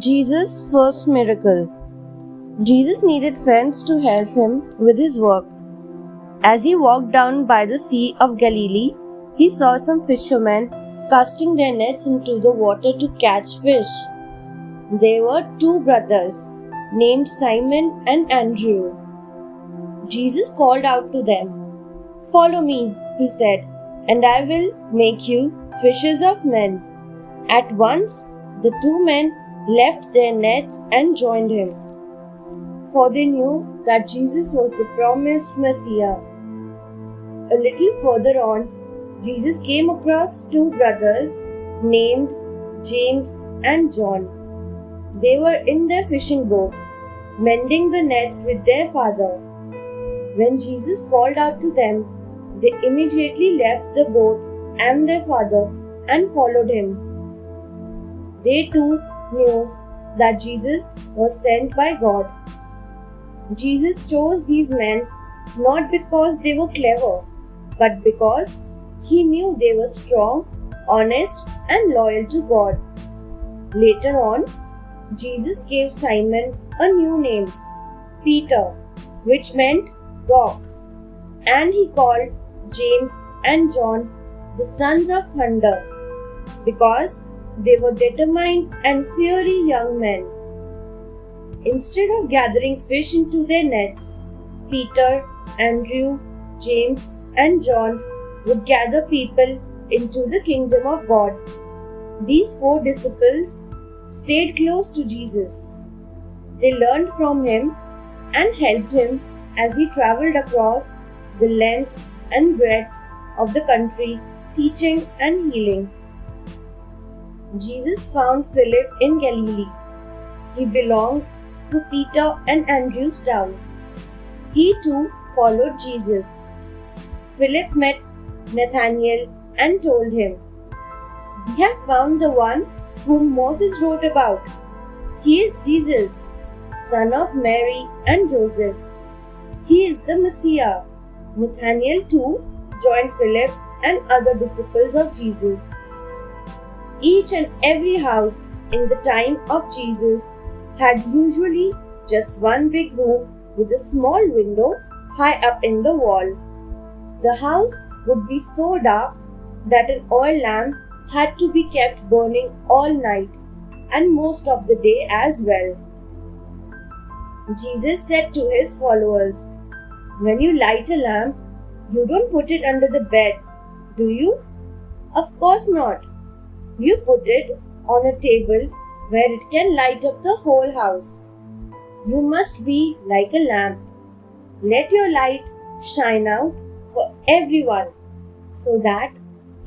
Jesus' first miracle. Jesus needed friends to help him with his work. As he walked down by the Sea of Galilee, he saw some fishermen casting their nets into the water to catch fish. They were two brothers named Simon and Andrew. Jesus called out to them, "Follow me," he said, "and I will make you fishers of men." At once, the two men left their nets and joined him, for they knew that Jesus was the promised Messiah. A little further on, Jesus came across two brothers named James and John. They were in their fishing boat, mending the nets with their father. When Jesus called out to them, they immediately left the boat and their father and followed him. They too knew that Jesus was sent by God. Jesus chose these men not because they were clever, but because he knew they were strong, honest, and loyal to God. Later on, Jesus gave Simon a new name, Peter, which meant rock, and he called James and John the sons of thunder, because they were determined and fiery young men. Instead of gathering fish into their nets, Peter, Andrew, James, and John would gather people into the kingdom of God. These four disciples stayed close to Jesus. They learned from him and helped him as he traveled across the length and breadth of the country, teaching and healing. Jesus found Philip in Galilee. He belonged to Peter and Andrew's town. He too followed Jesus. Philip met Nathanael and told him, "We have found the one whom Moses wrote about. He is Jesus, son of Mary and Joseph. He is the Messiah." Nathanael too joined Philip and other disciples of Jesus. Each and every house in the time of Jesus had usually just one big room with a small window high up in the wall. The house would be so dark that an oil lamp had to be kept burning all night and most of the day as well. Jesus said to his followers, "When you light a lamp, you don't put it under the bed, do you? Of course not. You put it on a table where it can light up the whole house. You must be like a lamp. Let your light shine out for everyone, so that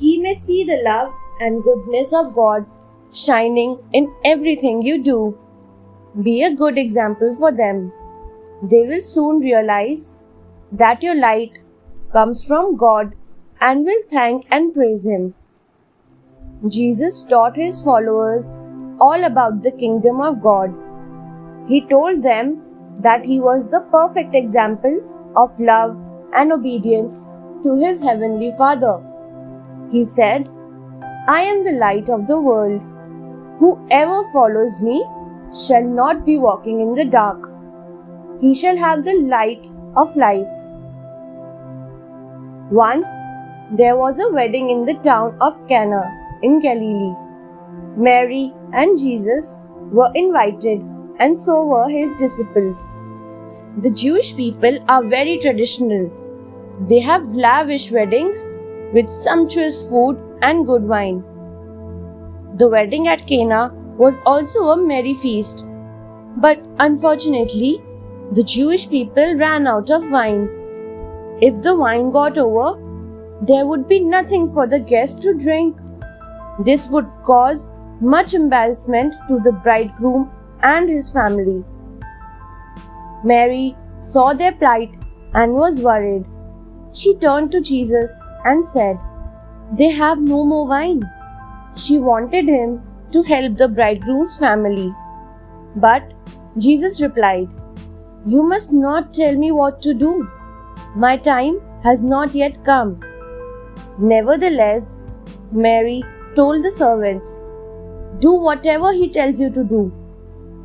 he may see the love and goodness of God shining in everything you do. Be a good example for them. They will soon realize that your light comes from God and will thank and praise Him." Jesus taught His followers all about the kingdom of God. He told them that He was the perfect example of love and obedience to His Heavenly Father. He said, "I am the light of the world. Whoever follows me shall not be walking in the dark. He shall have the light of life." Once there was a wedding in the town of Cana in Galilee. Mary and Jesus were invited, and so were his disciples. The Jewish people are very traditional. They have lavish weddings with sumptuous food and good wine. The wedding at Cana was also a merry feast. But unfortunately, the Jewish people ran out of wine. If the wine got over, there would be nothing for the guests to drink. This would cause much embarrassment to the bridegroom and his family. Mary saw their plight and was worried. She turned to Jesus and said, "They have no more wine." She wanted him to help the bridegroom's family. But Jesus replied, "You must not tell me what to do. My time has not yet come." Nevertheless, Mary told the servants, "Do whatever he tells you to do."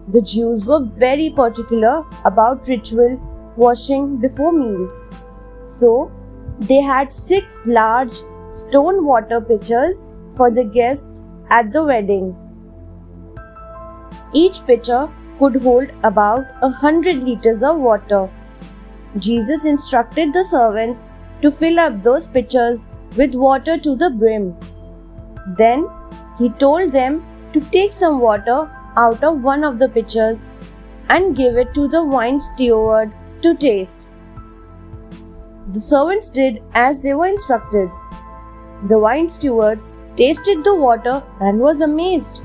The Jews were very particular about ritual washing before meals. So, they had 6 large stone water pitchers for the guests at the wedding. Each pitcher could hold about 100 liters of water. Jesus instructed the servants to fill up those pitchers with water to the brim. Then he told them to take some water out of one of the pitchers and give it to the wine steward to taste. The servants did as they were instructed. The wine steward tasted the water and was amazed.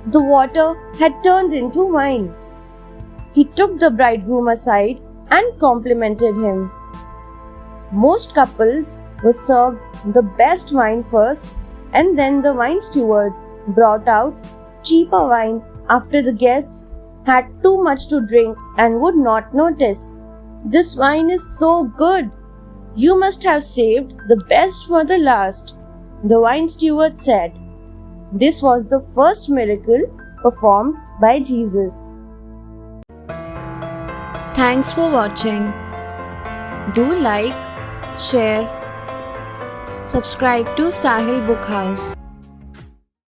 The water had turned into wine. He took the bridegroom aside and complimented him. Most couples were served the best wine first, and then the wine steward brought out cheaper wine after the guests had too much to drink and would not notice. "This wine is so good. You must have saved the best for the last," the wine steward said. This was the first miracle performed by Jesus. Thanks for watching. Do like, share, subscribe to Sahil Book House.